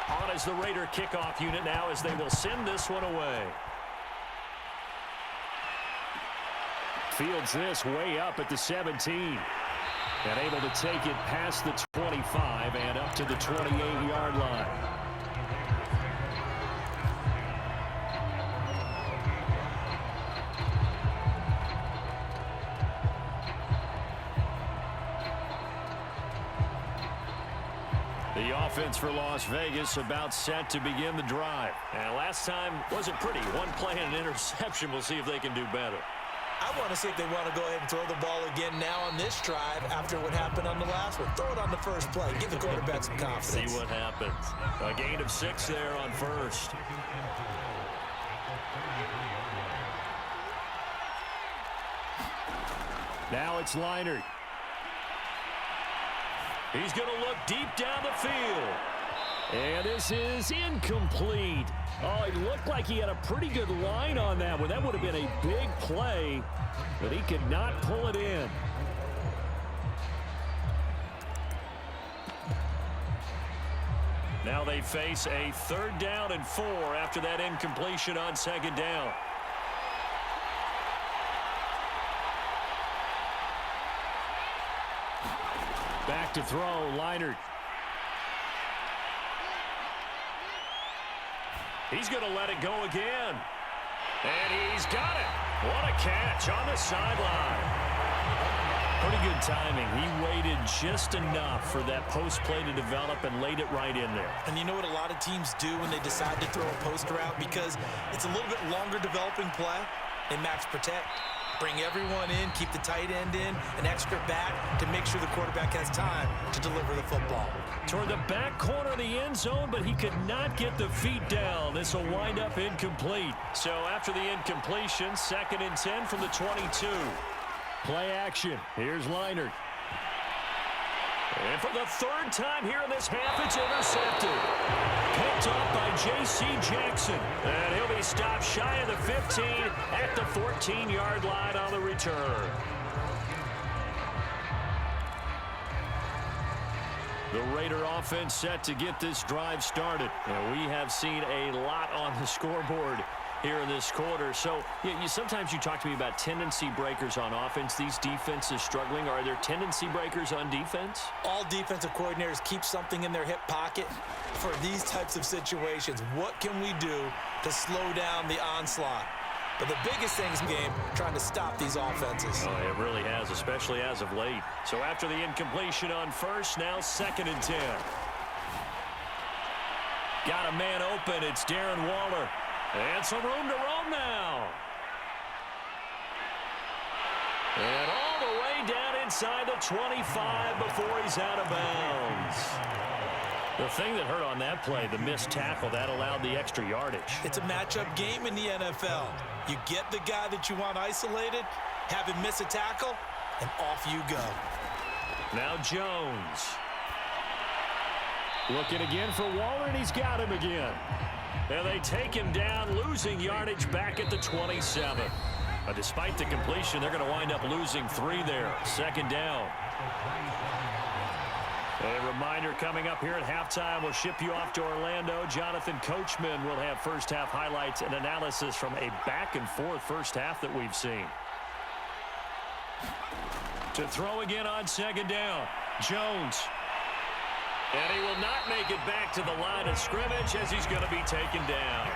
On as the Raider kickoff unit now as they will send this one away. Fields this way up at the 17. And able to take it past the 25 and up to the 28-yard line. The offense for Las Vegas about set to begin the drive. And last time wasn't pretty. One play and an interception. We'll see if they can do better. I want to see if they want to go ahead and throw the ball again now on this drive after what happened on the last one. Throw it on the first play. Give the quarterback some confidence. See what happens. A gain of 6 there on first. Now it's Leinart. He's going to look deep down the field. And this is incomplete. Oh, it looked like he had a pretty good line on that one. That would have been a big play, but he could not pull it in. Now they face a 3rd down and 4 after that incompletion on 2nd down. Back to throw, Leinart. He's going to let it go again. And he's got it. What a catch on the sideline. Pretty good timing. He waited just enough for that post play to develop and laid it right in there. And you know what a lot of teams do when they decide to throw a post route? Because it's a little bit longer developing play. They max protect. Bring everyone in, keep the tight end in, an extra back to make sure the quarterback has time to deliver the football. Toward the back corner of the end zone, but he could not get the feet down. This will wind up incomplete. So after the incompletion, 2nd and 10 from the 22. Play action. Here's Leinart. And for the 3rd time here in this half, it's intercepted. Picked up by J.C. Jackson. And he'll be stopped shy of the 15 at the 14-yard line on the return. The Raider offense set to get this drive started. And we have seen a lot on the scoreboard here in this quarter. So sometimes you talk to me about tendency breakers on offense. These defenses struggling. Are there tendency breakers on defense? All defensive coordinators keep something in their hip pocket for these types of situations. What can we do to slow down the onslaught? But the biggest thing is the game, trying to stop these offenses. Oh, it really has, especially as of late. So after the incompletion on first, now 2nd and 10. Got a man open. It's Darren Waller. And some room to roam now. And all the way down inside the 25 before he's out of bounds. The thing that hurt on that play, the missed tackle, that allowed the extra yardage. It's a matchup game in the NFL. You get the guy that you want isolated, have him miss a tackle, and off you go. Now Jones. Looking again for Waller, and he's got him again. And they take him down, losing yardage back at the 27. Despite the completion, they're going to wind up losing 3 there. 2nd down. A reminder coming up here at halftime. We'll ship you off to Orlando. Jonathan Coachman will have first half highlights and analysis from a back-and-forth first half that we've seen. To throw again on 2nd down. Jones. And he will not make it back to the line of scrimmage as he's going to be taken down.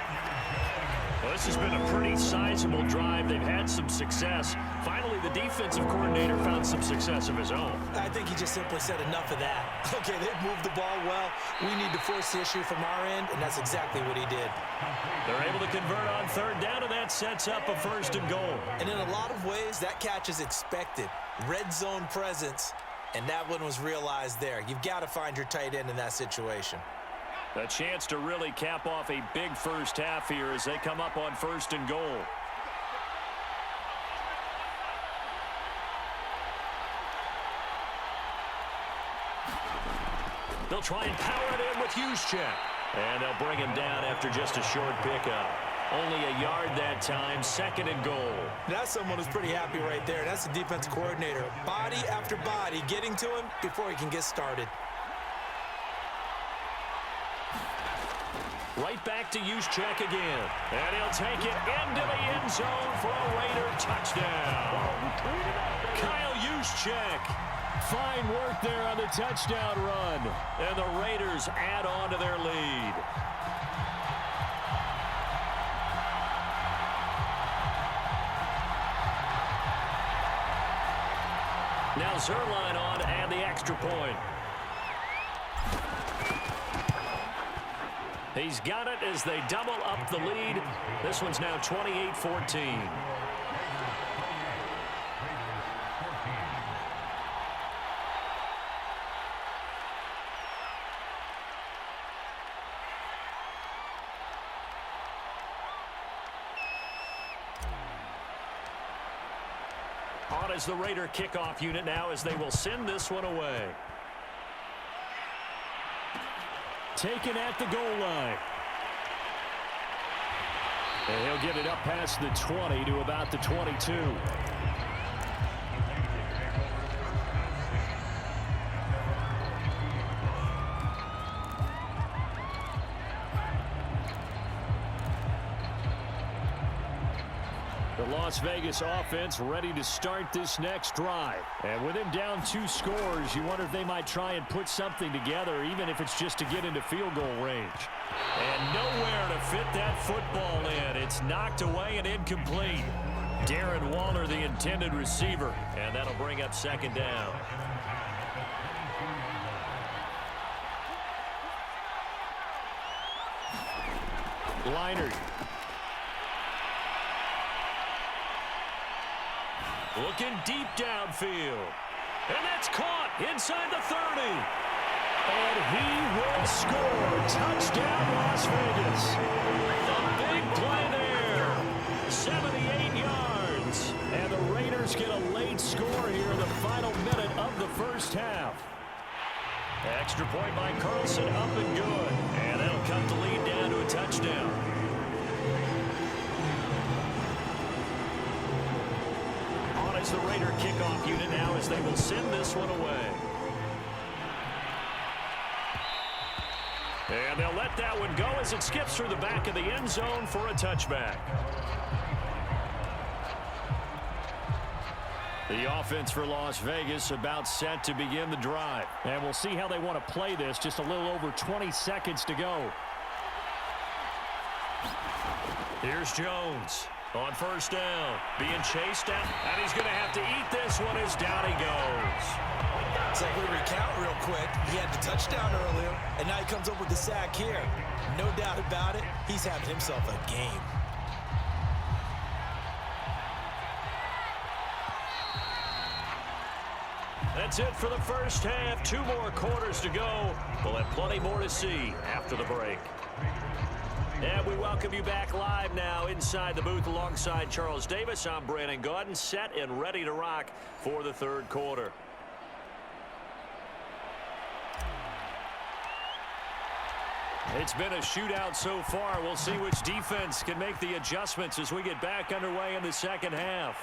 Well, this has been a pretty sizable drive. They've had some success. Finally, the defensive coordinator found some success of his own. I think he just simply said enough of that. Okay, they've moved the ball well. We need to force the issue from our end, and that's exactly what he did. They're able to convert on 3rd down, and that sets up a 1st and goal. And in a lot of ways, that catch is expected. Red zone presence. And that one was realized there. You've got to find your tight end in that situation. A chance to really cap off a big first half here as they come up on 1st and goal. They'll try and power it in with Juszczyk. And they'll bring him down after just a short pickup. Only a yard that time, 2nd and goal. That's someone who's pretty happy right there. That's the defense coordinator. Body after body getting to him before he can get started. Right back to Juszczyk again. And he'll take it into the end zone for a Raider touchdown. Kyle Juszczyk. Fine work there on the touchdown run. And the Raiders add on to their lead. Now Zerline on and the extra point. He's got it as they double up the lead. This one's now 28-14. On is the Raider kickoff unit now as they will send this one away. Taken at the goal line. And he'll get it up past the 20 to about the 22. The Las Vegas offense ready to start this next drive. And with him down 2 scores, you wonder if they might try and put something together, even if it's just to get into field goal range. And nowhere to fit that football in. It's knocked away and incomplete. Darren Waller, the intended receiver, and that'll bring up second down. Leinart. Looking deep downfield. And that's caught inside the 30. And he will score. Touchdown, Las Vegas. The big play there. 78 yards. And the Raiders get a late score here in the final minute of the first half. Extra point by Carlson, up and good. And that'll cut the lead down to a touchdown. It's the Raider kickoff unit now as they will send this one away. And they'll let that one go as it skips through the back of the end zone for a touchback. The offense for Las Vegas about set to begin the drive. And we'll see how they want to play this. Just a little over 20 seconds to go. Here's Jones. On first down, being chased down, and he's going to have to eat this one as down he goes. It's like we recount real quick. He had the touchdown earlier, and now he comes up with the sack here. No doubt about it, he's having himself a game. That's it for the first half. 2 more quarters to go. We'll have plenty more to see after the break. And we welcome you back live now inside the booth alongside Charles Davis. I'm Brandon Gaudin, set and ready to rock for the third quarter. It's been a shootout so far. We'll see which defense can make the adjustments as we get back underway in the second half.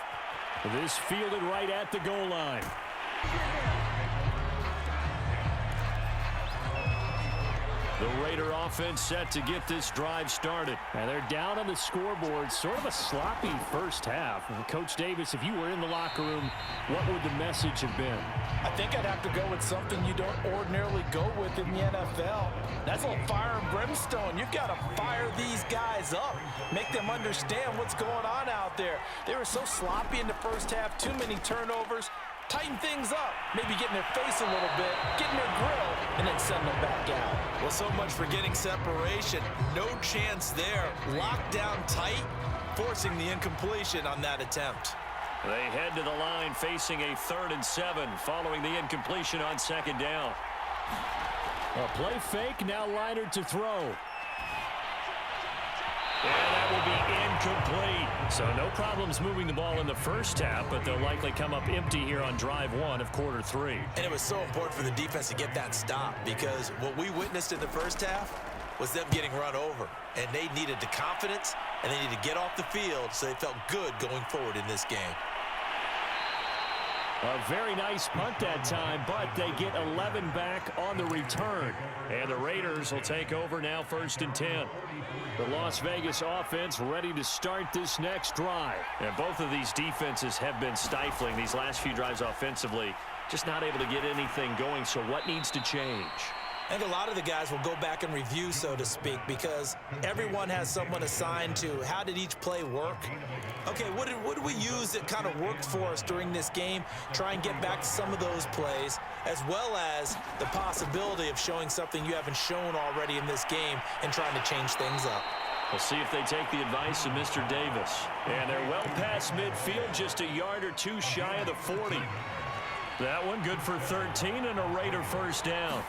This fielded right at the goal line. The Raider offense set to get this drive started. And they're down on the scoreboard. Sort of a sloppy first half. And Coach Davis, if you were in the locker room, what would the message have been? I think I'd have to go with something you don't ordinarily go with in the NFL. That's a little fire and brimstone. You've got to fire these guys up. Make them understand what's going on out there. They were so sloppy in the first half. Too many turnovers. Tighten things up, maybe get in their face a little bit, get in their grill, and then send them back out. Well, so much for getting separation. No chance there. Locked down tight, forcing the incompletion on that attempt. They head to the line facing a 3rd and 7 following the incompletion on second down. A play fake, now Leinart to throw. And that will be incomplete. So no problems moving the ball in the first half, but they'll likely come up empty here on drive 1 of quarter 3. And it was so important for the defense to get that stop because what we witnessed in the first half was them getting run over. And they needed the confidence, and they needed to get off the field so they felt good going forward in this game. A very nice punt that time, but they get 11 back on the return. And the Raiders will take over now, 1st and 10. The Las Vegas offense ready to start this next drive. And both of these defenses have been stifling these last few drives offensively. Just not able to get anything going, so what needs to change? I think a lot of the guys will go back and review, so to speak, because everyone has someone assigned to how did each play work. Okay, what did we use that kind of worked for us during this game? Try and get back to some of those plays, as well as the possibility of showing something you haven't shown already in this game and trying to change things up. We'll see if they take the advice of Mr. Davis. And they're well past midfield, just a yard or two shy of the 40. That one good for 13 and a Raider 1st down.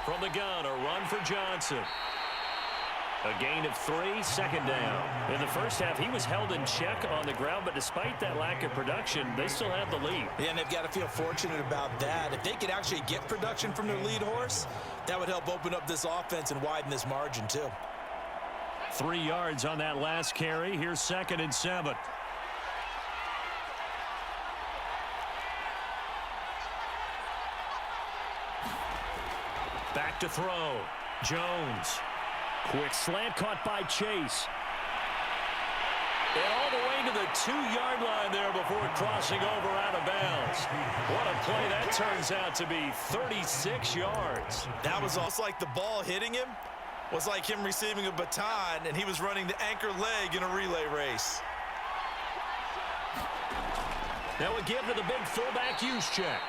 From the gun, a run for Johnson. A gain of 3, 2nd down. In the first half, he was held in check on the ground, but despite that lack of production, they still have the lead. Yeah, and they've got to feel fortunate about that. If they could actually get production from their lead horse, that would help open up this offense and widen this margin, too. 3 yards on that last carry. Here's 2nd and 7. Back to throw. Jones. Quick slant caught by Chase. And all the way to the 2-yard line there before crossing over out of bounds. What a play that turns out to be, 36 yards. That was almost like the ball hitting him was like him receiving a baton, and he was running the anchor leg in a relay race. Now a give to the big fullback Juszczyk.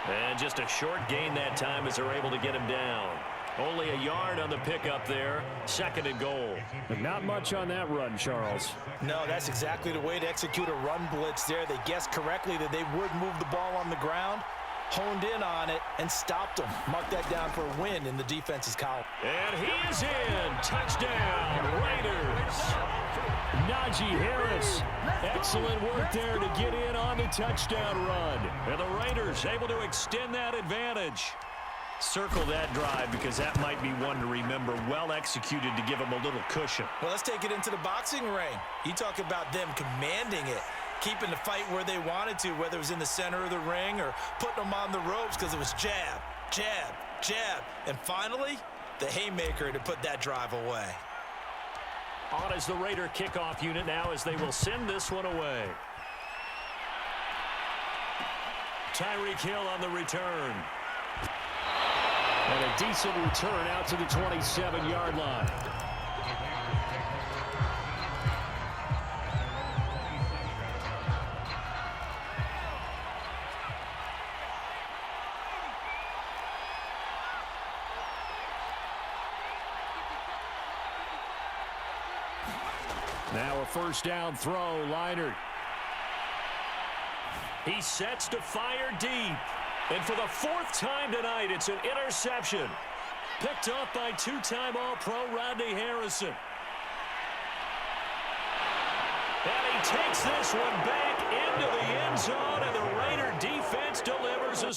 And just a short gain that time as they're able to get him down. Only a yard on the pickup there. 2nd and goal. Not much on that run, Charles. No, that's exactly the way to execute a run blitz there. They guessed correctly that they would move the ball on the ground, honed in on it, and stopped them. Mark that down for a win in the defense's column. And he is in. Touchdown, Raiders. Najee Harris. Excellent work there to get in on the touchdown run. And the Raiders able to extend that advantage. Circle that drive because that might be one to remember. Well executed to give them a little cushion. Well, let's take it into the boxing ring. You talk about them commanding it, keeping the fight where they wanted to, whether it was in the center of the ring or putting them on the ropes because it was jab, jab, jab. And finally, the haymaker to put that drive away. On is the Raider kickoff unit now as they will send this one away. Tyreek Hill on the return. And a decent return out to the 27-yard line. Now a 1st down throw, Leinart. He sets to fire deep. And for the 4th time tonight, it's an interception. Picked up by 2-time All-Pro Rodney Harrison. And he takes this one back into the end zone, and the Raider defense delivers a